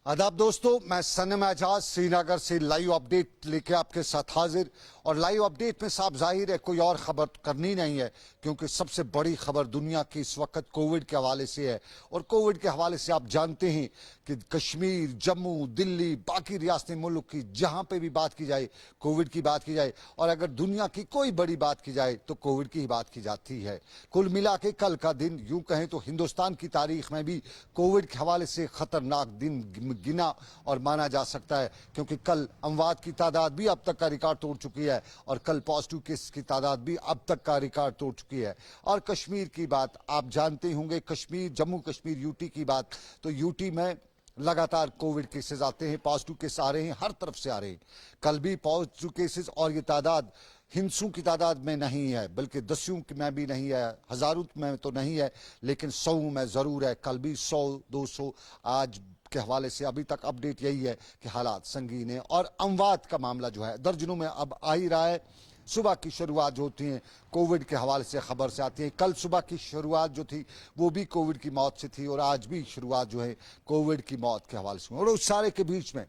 आदाब दोस्तों, मैं सनम एजाज श्रीनगर से लाइव अपडेट लेके आपके साथ हाजिर। और लाइव अपडेट में साफ जाहिर है कोई और खबर करनी नहीं है, क्योंकि सबसे बड़ी खबर दुनिया की इस वक्त कोविड के हवाले से है। और कोविड के हवाले से आप जानते हैं कि कश्मीर, जम्मू, दिल्ली, बाकी रियासतें मुल्क की जहां पे भी बात की जाए, कोविड की बात की जाए, और अगर दुनिया की कोई बड़ी बात की जाए तो कोविड की ही बात की जाती है। कुल मिला के कल का दिन यूं कहें तो हिंदुस्तान की तारीख में भी कोविड के हवाले से खतरनाक दिन गिना और माना जा सकता है, क्योंकि कल अमवात की तादाद भी अब तक का रिकॉर्ड तोड़ चुकी है और कल पॉजिटिव केस की तादाद भी अब तक का रिकॉर्ड तोड़ चुकी है। और कश्मीर की बात आप जानते होंगे, कश्मीर, जम्मू कश्मीर, यूटी की बात, तो यूटी में लगातार कोविड केसेस आते हैं, पॉजिटिव केस आ रहे हैं, हर तरफ से आ रहे हैं। कल भी पॉजिटिव केसेस, और ये तादाद हिंसों की तादाद में नहीं है, बल्कि दसियों में भी नहीं है, हजारों में तो नहीं है, लेकिन 100 में जरूर है। कल भी 100-200 आज के हवाले से अभी तक अपडेट यही है कि हालात संगीन है। और अमवात का मामला जो है दर्जनों में अब आ ही रहा है। सुबह की शुरुआत जो होती है कोविड के हवाले से खबर से आती है। कल सुबह की शुरुआत जो थी वो भी कोविड की मौत से थी, और आज भी शुरुआत जो है कोविड की मौत के हवाले से। और उस सारे के बीच में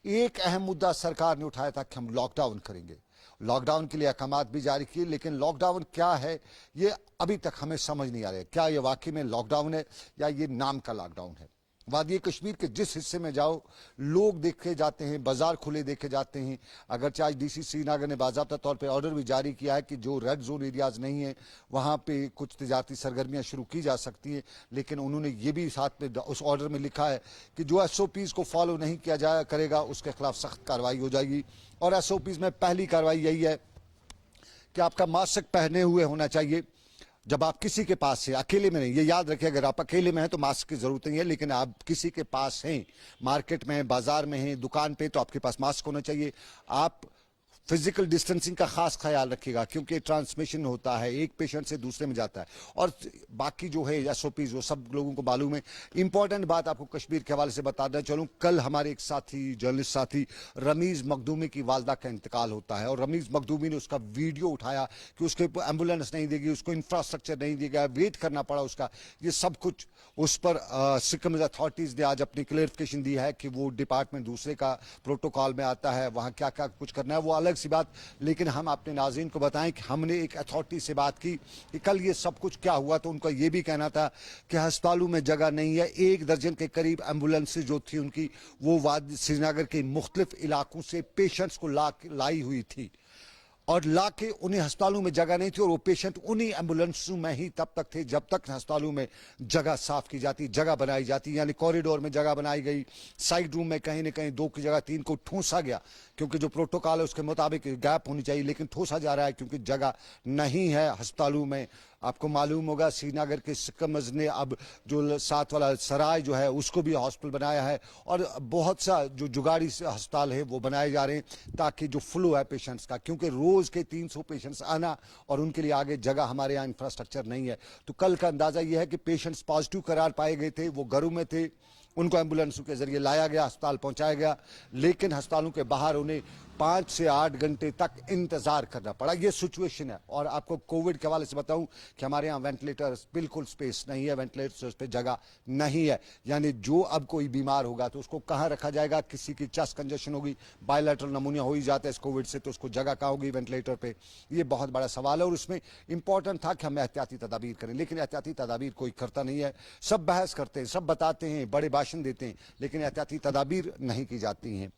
एक अहम मुद्दा सरकार ने उठाया था कि हम लॉकडाउन करेंगे। लॉकडाउन के लिए अहकाम भी जारी किए, लेकिन लॉकडाउन क्या है ये अभी तक हमें समझ नहीं आ रहा है। क्या ये वाकई में लॉकडाउन है या ये नाम का लॉकडाउन है? वादी कश्मीर के जिस हिस्से में जाओ, लोग देखे जाते हैं, बाजार खुले देखे जाते हैं। अगर चाहे डीसी श्रीनगर ने बाकायदा तौर पे ऑर्डर भी जारी किया है कि जो रेड जोन एरियाज नहीं है वहां पे कुछ तजारती सरगर्मियां शुरू की जा सकती हैं, लेकिन उन्होंने ये भी साथ में उस ऑर्डर में लिखा है कि जो SOPs को फॉलो नहीं किया जाया करेगा उसके खिलाफ सख्त कार्रवाई हो जाएगी। और SOPs में पहली कार्रवाई यही है कि आपका मास्क पहने हुए होना चाहिए जब आप किसी के पास हैं, अकेले में नहीं। ये याद रखिए, अगर आप अकेले में हैं तो मास्क की जरूरत नहीं है, लेकिन आप किसी के पास हैं, मार्केट में हैं, बाजार में हैं, दुकान पे, तो आपके पास मास्क होना चाहिए। आप फिजिकल डिस्टेंसिंग का खास ख्याल रखिएगा, क्योंकि ट्रांसमिशन होता है, एक पेशेंट से दूसरे में जाता है। और बाकी जो है SOPs वो सब लोगों को मालूम है। इंपॉर्टेंट बात आपको कश्मीर के हवाले से बताना चलूं, कल हमारे एक साथी, जर्नलिस्ट साथी रमीज मखदूमी की वालदा का इंतकाल होता है, और रमीज मखदूमी ने उसका वीडियो उठाया कि उसके एम्बुलेंस नहीं देगी, उसको इंफ्रास्ट्रक्चर नहीं देगा, वेट करना पड़ा उसका। ये सब कुछ उस पर सिक्किम अथॉरिटीज ने आज अपनी क्लेरिफिकेशन दी है कि वो डिपार्टमेंट दूसरे का प्रोटोकॉल में आता है, वहां क्या क्या कुछ करना है वो अलग सी बात। लेकिन हम अपने नाज़रीन को बताएं कि हमने एक अथॉरिटी से बात की कि कल ये सब कुछ क्या हुआ, तो उनका ये भी कहना था कि अस्पतालों में जगह नहीं है। 1 दर्जन के करीब एम्बुलेंसेज जो थी उनकी वो वादी श्रीनगर के मुख्तलिफ इलाकों से पेशेंट्स को लाई हुई थी, और लाके उन्हें अस्पतालों में जगह नहीं थी, और वो पेशेंट उन्हीं एम्बुलेंसों में ही तब तक थे जब तक अस्पतालों में जगह साफ की जाती, जगह बनाई जाती। यानी कॉरिडोर में जगह बनाई गई, साइड रूम में कहीं ना कहीं 2 की जगह 3 को ठूंसा गया, क्योंकि जो प्रोटोकॉल है उसके मुताबिक गैप होनी चाहिए, लेकिन ठूंसा जा रहा है क्योंकि जगह नहीं है अस्पतालों में। आपको मालूम होगा श्रीनगर के सिक्किमज ने अब जो साथ वाला सराय जो है उसको भी हॉस्पिटल बनाया है, और बहुत सा जो जुगाड़ी अस्पताल है वो बनाए जा रहे हैं, ताकि जो फ्लो है पेशेंट्स का, क्योंकि रोज के 300 पेशेंट्स आना, और उनके लिए आगे जगह हमारे यहाँ इंफ्रास्ट्रक्चर नहीं है। तो कल का अंदाजा यह है कि पेशेंट्स पॉजिटिव करार पाए गए थे, वो घरों में थे, उनको एम्बुलेंसों के जरिए लाया गया, अस्पताल पहुंचाया गया, लेकिन अस्पतालों के बाहर उन्हें 5 से 8 घंटे तक इंतजार करना पड़ा। ये सिचुएशन है। और आपको कोविड के हवाले से बताऊं कि हमारे यहाँ वेंटिलेटर्स बिल्कुल स्पेस नहीं है, वेंटिलेटर्स पे जगह नहीं है। यानी जो अब कोई बीमार होगा तो उसको कहाँ रखा जाएगा? किसी की चेस्ट कंजेशन होगी, बायलैटरल नमूनिया हो ही जाता है इस कोविड से, तो उसको जगह कहाँ होगी वेंटिलेटर पे? ये बहुत बड़ा सवाल है। और उसमें इंपॉर्टेंट था कि हम एहतियाती तदाबीर करें, लेकिन एहतियाती तदाबीर कोई करता नहीं है। सब बहस करते हैं, सब बताते हैं, बड़े भाषण देते हैं, लेकिन एहतियाती तदाबीर नहीं की जाती हैं।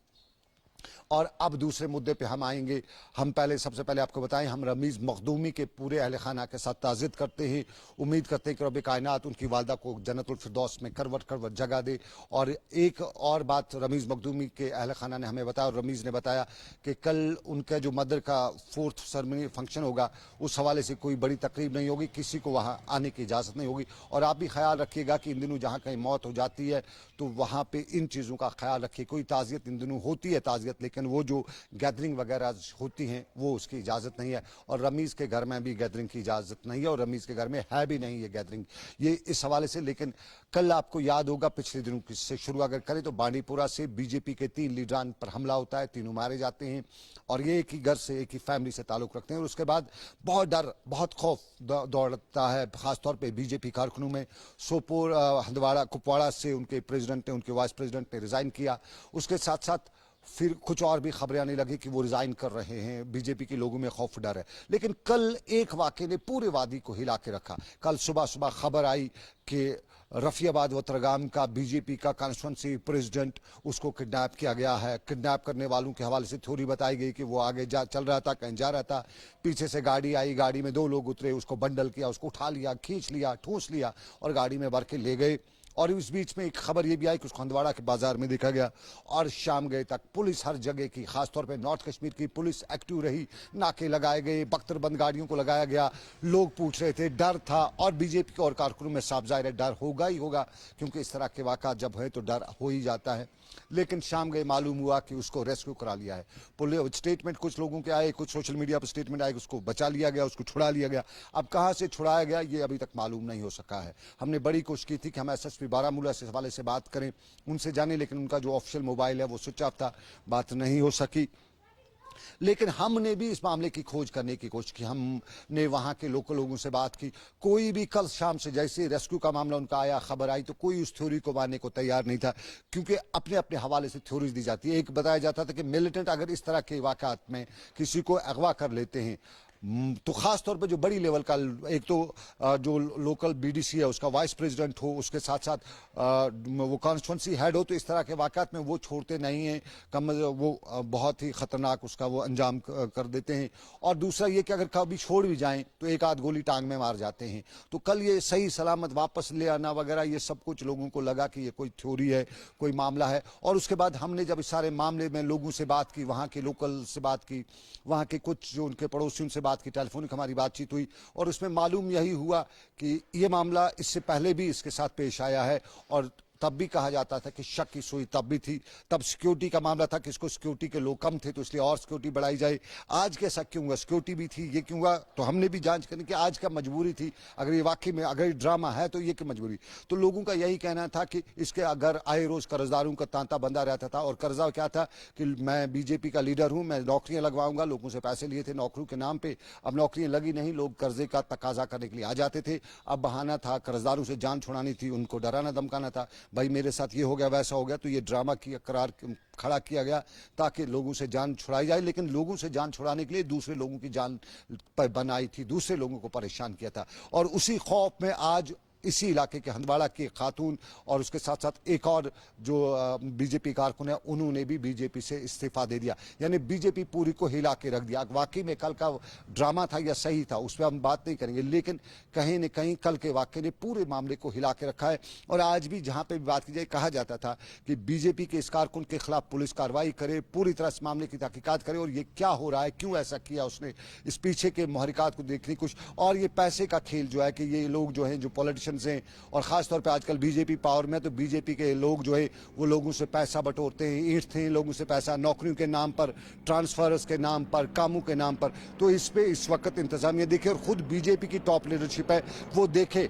और अब दूसरे मुद्दे पे हम आएंगे। हम सबसे पहले आपको बताएं, हम रमीज मखदूमी के पूरे अहल खाना के साथ ताज़ियत करते हैं। उम्मीद करते हैं कि रब कायनात उनकी वालदा को जन्नतुल फिरदौस में करवट करवट जगह दे। और एक और बात रमीज मखदूमी के अहल खाना ने हमें बताया, और रमीज ने बताया कि कल उनका जो मदर का 4th सेरेमनी फंक्शन होगा, उस हवाले से कोई बड़ी तकरीब नहीं होगी, किसी को वहाँ आने की इजाज़त नहीं होगी। और आप भी ख्याल रखिएगा कि इन दिनों जहाँ कहीं मौत हो जाती है तो वहाँ पर इन चीज़ों का ख्याल रखिए। कोई ताज़ियत इन दिनों होती है, ताज़ियत शख्सियत, लेकिन वो जो गैदरिंग वगैरह होती हैं वो उसकी इजाज़त नहीं है। और रमीज़ के घर में भी गैदरिंग की इजाज़त नहीं है और रमीज़ के घर में है भी नहीं ये गैदरिंग, ये इस हवाले से। लेकिन कल आपको याद होगा, पिछले दिनों से शुरू अगर करें तो बांडीपुरा से बीजेपी के 3 लीडरान पर हमला होता है, तीनों मारे जाते हैं और ये एक ही घर से, एक ही फैमिली से ताल्लुक़ रखते हैं। और उसके बाद बहुत डर, बहुत खौफ दौड़ता है, खासतौर पे बीजेपी कारकुनों में। सोपोर, हंदवाड़ा, कुपवाड़ा से उनके प्रेसिडेंट ने, उनके वाइस प्रेसिडेंट ने रिज़ाइन किया। उसके साथ साथ फिर कुछ और भी खबरें आने लगी कि वो रिज़ाइन कर रहे हैं। बीजेपी के लोगों में खौफ डर है। लेकिन कल एक वाक़े ने पूरे वादी को हिला के रखा। कल सुबह सुबह खबर आई कि रफियाबाद वतरगाम का बीजेपी का कॉन्स्टिट्यूंसी प्रेसिडेंट, उसको किडनैप किया गया है। किडनैप करने वालों के हवाले से थ्योरी बताई गई कि वो आगे चल रहा था, कहीं जा रहा था, पीछे से गाड़ी आई, गाड़ी में 2 लोग उतरे, उसको बंडल किया, उसको उठा लिया, खींच लिया, ठूंस लिया और गाड़ी में भर के ले गए। और इस बीच में एक खबर ये भी आई कि उसको हंदवाड़ा के बाजार में देखा गया। और शाम गए तक पुलिस हर जगह की, खासतौर पे नॉर्थ कश्मीर की पुलिस एक्टिव रही, नाके लगाए गए, बख्तरबंद गाड़ियों को लगाया गया, लोग पूछ रहे थे, डर था। और बीजेपी के और कारकुनों में साफ जाहिर है डर होगा ही होगा, क्योंकि इस तरह के वाक़ा जब है तो डर हो ही जाता है। लेकिन शाम गए मालूम हुआ कि उसको रेस्क्यू करा लिया है। पुलिस स्टेटमेंट कुछ लोगों के आए, कुछ सोशल मीडिया पर स्टेटमेंट आए, उसको बचा लिया गया, उसको छुड़ा लिया गया। अब कहाँ से छुड़ाया गया ये अभी तक मालूम नहीं हो सका है। हमने बड़ी कोशिश की थी कि हम एसएसपी बारामूला से हवाले से बात करें, उनसे जाने, लेकिन उनका जो ऑफिशियल मोबाइल है वो स्विच ऑफ था, बात नहीं हो सकी। लेकिन हमने भी इस मामले की खोज करने की कोशिश की। हमने वहाँ के लोकल लोगों से बात की। कोई भी कल शाम से जैसे रेस्क्यू का मामला उनका आया, खबर आई, तो कोई उस थ्योरी को मानने को तैयार नहीं था, क्योंकि अपने अपने हवाले से थ्योरीज दी जाती है। एक बताया जाता था कि मिलिटेंट अगर इस तरह के वाक़ात में किसी को अगवा कर लेते हैं तो खास तौर पे जो बड़ी लेवल का, एक तो जो लोकल बीडीसी है उसका वाइस प्रेसिडेंट हो, उसके साथ साथ वो कॉन्स्टिट्यूंसी हेड हो, तो इस तरह के वाक़ात में वो छोड़ते नहीं हैं। वो बहुत ही ख़तरनाक उसका वो अंजाम कर देते हैं। और दूसरा ये कि अगर कभी छोड़ भी जाएं तो एक आध गोली टांग में मार जाते हैं। तो कल ये सही सलामत वापस ले आना वगैरह, ये सब कुछ लोगों को लगा कि ये कोई थ्योरी है, कोई मामला है। और उसके बाद हमने जब इस सारे मामले में लोगों से बात की, वहाँ के लोकल से बात की, वहाँ के कुछ जो उनके पड़ोसियों से की टेलीफोनिक हमारी बातचीत हुई, और उसमें मालूम यही हुआ कि ये मामला इससे पहले भी इसके साथ पेश आया है। और तब भी कहा जाता था कि शक की सुई तब भी थी, तब सिक्योरिटी का मामला था कि इसको सिक्योरिटी के लोग कम थे तो इसलिए और सिक्योरिटी बढ़ाई जाए। आज कैसा क्यों हुआ, सिक्योरिटी भी थी, ये क्यों हुआ? तो हमने भी जांच करनी कि आज का मजबूरी थी, अगर ये वाकई में अगर ये ड्रामा है तो ये की मजबूरी। तो लोगों का यही कहना था कि इसके अगर आए रोज कर्जदारों का तांता बंधा रहता था। और कर्जा क्या था कि मैं बीजेपी का लीडर हूं, मैं नौकरियां लगवाऊंगा, लोगों से पैसे लिए थे नौकरियों के नाम पे, अब नौकरियां लगी नहीं, लोग कर्जे का तकाजा करने के लिए आ जाते थे। अब बहाना था कर्जदारों से जान छुड़ानी थी, उनको डराना धमकाना था, भाई मेरे साथ ये हो गया, वैसा हो गया। तो ये ड्रामा की करार खड़ा किया गया ताकि लोगों से जान छुड़ाई जाए। लेकिन लोगों से जान छुड़ाने के लिए दूसरे लोगों की जान पर बनाई थी, दूसरे लोगों को परेशान किया था। और उसी खौफ में आज इसी इलाके के हंदवाड़ा की खातून और उसके साथ साथ एक और जो बीजेपी कारकुन है, उन्होंने भी बीजेपी से इस्तीफा दे दिया। यानी बीजेपी पूरी को हिला के रख दिया। वाकई में कल का ड्रामा था या सही था उस पर हम बात नहीं करेंगे, लेकिन कहीं न कहीं कल के वाकये ने पूरे मामले को हिला के रखा है। और आज भी जहां पे भी बात की जाए, कहा जाता था कि बीजेपी के इस कारकुन के खिलाफ पुलिस कार्रवाई करे, पूरी तरह इस मामले की तहकीकात करे और ये क्या हो रहा है, क्यों ऐसा किया उसने, इस पीछे के महरिकात को देखने कुछ। और ये पैसे का खेल जो है कि ये लोग जो हैं, जो पॉलिटिशियन हैं, और खास तौर पे आजकल बीजेपी पावर में, तो बीजेपी के लोग जो है वो लोगों से पैसा बटोरते हैं, ईंटते हैं लोगों से पैसा, नौकरियों के नाम पर, ट्रांसफर्स के नाम पर, कामों के नाम पर। तो इस पे इस वक्त इंतजामिया देखे और खुद बीजेपी की टॉप लीडरशिप है वो देखे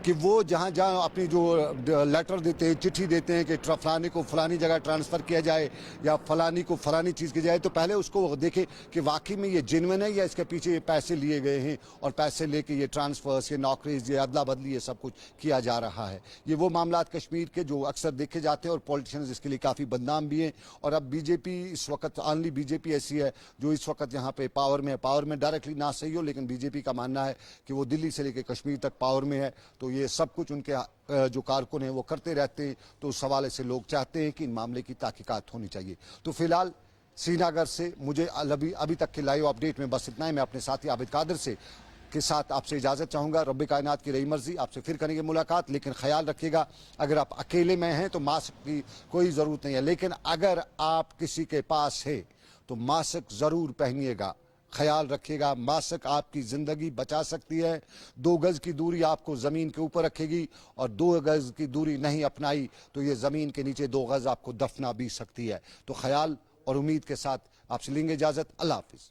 कि वो जहाँ जहाँ अपनी जो लेटर देते हैं, चिट्ठी देते हैं कि फलाने को फलानी जगह ट्रांसफ़र किया जाए या फलानी को फलानी चीज़ की जाए, तो पहले उसको देखे कि वाकई में ये जेन्युइन है या इसके पीछे ये पैसे लिए गए हैं और पैसे लेके ये ट्रांसफर्स, ये नौकरीज, ये अदला बदली, ये सब कुछ किया जा रहा है। ये वो मामला कश्मीर के जो अक्सर देखे जाते हैं और पॉलिटिशियंस इसके लिए काफ़ी बदनाम भी हैं। और अब बीजेपी इस वक्त, ऑनली बीजेपी ऐसी है जो इस वक्त यहाँ पे पावर में है। पावर में डायरेक्टली ना सही हो, लेकिन बीजेपी का मानना है कि वो दिल्ली से लेकर कश्मीर तक पावर में है, तो ये सब कुछ उनके जो कारकुन हैं वो करते रहते हैं। तो उस हवाले से लोग चाहते हैं कि इन मामले की तहकीकात होनी चाहिए। तो फिलहाल श्रीनगर से मुझे अभी तक के लाइव अपडेट में बस इतना ही। मैं अपने साथी आबिद कादिर से के साथ आपसे इजाज़त चाहूँगा। रब्बे कायनात की रही मर्जी, आपसे फिर करेंगे मुलाकात। लेकिन ख्याल रखिएगा, अगर आप अकेले में हैं तो मास्क की कोई ज़रूरत नहीं है, लेकिन अगर आप किसी के पास है तो मास्क ज़रूर पहनिएगा। ख्याल रखिएगा। मास्क आपकी जिंदगी बचा सकती है। 2 गज की दूरी आपको जमीन के ऊपर रखेगी, और 2 गज की दूरी नहीं अपनाई तो ये जमीन के नीचे 2 गज आपको दफना भी सकती है। तो ख्याल और उम्मीद के साथ आपसे लेंगे इजाजत। अल्लाह हाफिज।